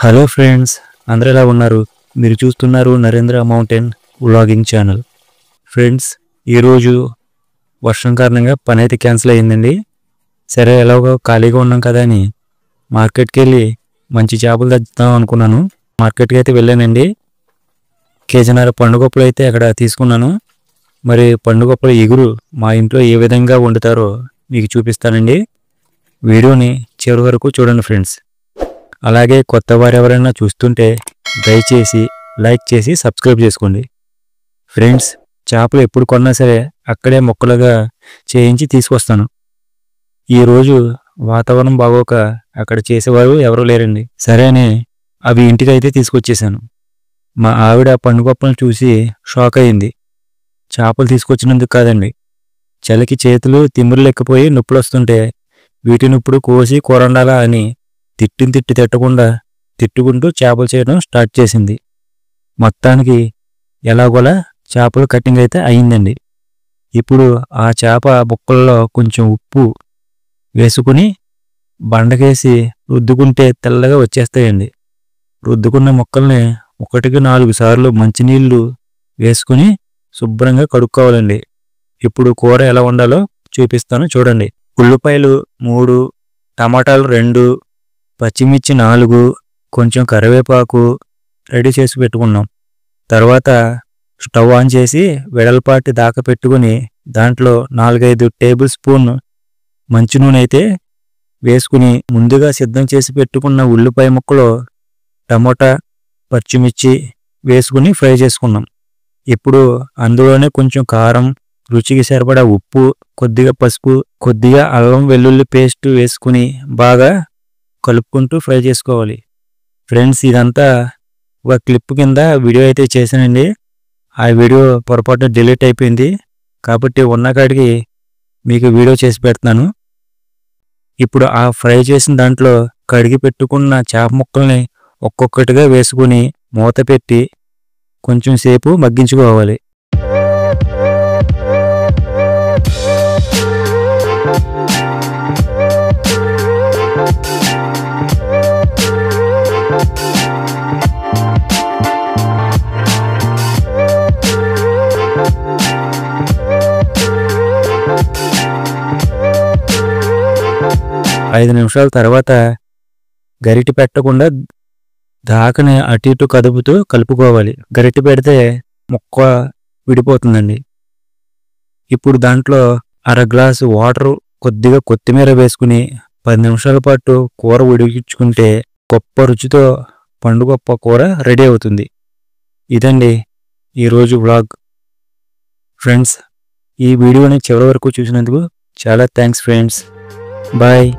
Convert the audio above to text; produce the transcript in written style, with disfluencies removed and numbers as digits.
Hello friends, అందరూ ఎలా ఉన్నారు? మీరు చూస్తున్నారు Narendra mountain vlogging channel. Friends, ఈరోజు వర్షం కారణంగా పని అయితే క్యాన్సిల్ అయ్యిందండి. సరే, ఎలాగో ఖాళీగా ఉన్నాం కదా అని మార్కెట్కి వెళ్ళి మంచి చేపలు తెద్దాం అనుకున్నాను. మార్కెట్కి అయితే వెళ్ళానండి. కేజీన్నర పండుగప్పలు అయితే అక్కడ తీసుకున్నాను. మరి పండుగప్పల ఎగురు మా ఇంట్లో ఏ విధంగా వండుతారో మీకు చూపిస్తానండి. వీడియోని చివరి వరకు చూడండి ఫ్రెండ్స్. అలాగే కొత్త వారు ఎవరైనా చూస్తుంటే దయచేసి లైక్ చేసి సబ్స్క్రైబ్ చేసుకోండి. ఫ్రెండ్స్, చేపలు ఎప్పుడు కొన్నా సరే అక్కడే ముక్కలుగా చేయించి తీసుకొస్తాను. ఈరోజు వాతావరణం బాగోక అక్కడ చేసేవారు ఎవరూ లేరండి. సరే అని అవి ఇంటికైతే తీసుకొచ్చేసాను. మా ఆవిడ పండుగప్పలను చూసి షాక్ అయింది. చేపలు తీసుకొచ్చినందుకు కాదండి, చలికి చేతులు తిమ్మిరులు ఎక్కిపోయి నొప్పులు వస్తుంటే వీటిని ఇప్పుడు కోసి కూరండాలా అని తిట్టకుండా తిట్టుకుంటూ చేపలు చేయడం స్టార్ట్ చేసింది. మొత్తానికి ఎలాగోలా చేపలు కటింగ్ అయితే అయిందండి. ఇప్పుడు ఆ చేప ముక్కల్లో కొంచెం ఉప్పు వేసుకుని బండకేసి రుద్దుకుంటే తెల్లగా వచ్చేస్తాయండి. రుద్దుకున్న ముక్కల్ని 1-4 సార్లు మంచినీళ్ళు వేసుకుని శుభ్రంగా కడుక్కోవాలండి. ఇప్పుడు కూర ఎలా వండాలో చూపిస్తాను చూడండి. ఉల్లిపాయలు 3, టమాటాలు 2, పచ్చిమిర్చి 4, కొంచెం కరివేపాకు రెడీ చేసి పెట్టుకున్నాం. తర్వాత స్టవ్ ఆన్ చేసి వెడల్పాటి దాకా పెట్టుకుని దాంట్లో 4-5 టేబుల్ స్పూన్ మంచి నూనె అయితే వేసుకుని ముందుగా సిద్ధం చేసి పెట్టుకున్న ఉల్లిపాయ ముక్కలు, టమోటా, పచ్చిమిర్చి వేసుకుని ఫ్రై చేసుకున్నాం. ఇప్పుడు అందులోనే కొంచెం కారం, రుచికి సరిపడా ఉప్పు, కొద్దిగా పసుపు, కొద్దిగా అల్లం వెల్లుల్లి పేస్ట్ వేసుకుని బాగా కలుపుకుంటూ ఫ్రై చేసుకోవాలి. ఫ్రెండ్స్, ఇదంతా ఒక క్లిప్ కింద వీడియో అయితే చేశానండి. ఆ వీడియో పొరపాటున డిలీట్ అయిపోయింది కాబట్టి ఉన్న కాడికి మీకు వీడియో చేసి పెడుతున్నాను. ఇప్పుడు ఆ ఫ్రై చేసిన దాంట్లో కడిగి పెట్టుకున్న చేప ముక్కల్ని ఒక్కొక్కటిగా వేసుకుని మూత పెట్టి కొంచెం సేపు మగ్గించుకోవాలి. ఐదు నిమిషాల తర్వాత గరిటె పెట్టకుండా దాకని అటు ఇటు కదుపుతూ కలుపుకోవాలి. గరిటె పెడితే ముక్క విడిపోతుందండి. ఇప్పుడు దాంట్లో 1/2 గ్లాసు వాటర్, కొద్దిగా కొత్తిమీర వేసుకుని 10 నిమిషాల పాటు కూర ఉడికించుకుంటే గొప్ప రుచితో పండుగప్ప కూర రెడీ అవుతుంది. ఇదండి ఈరోజు వ్లాగ్. ఫ్రెండ్స్, ఈ వీడియోని చివరి వరకు చూసినందుకు చాలా థ్యాంక్స్ ఫ్రెండ్స్. బాయ్.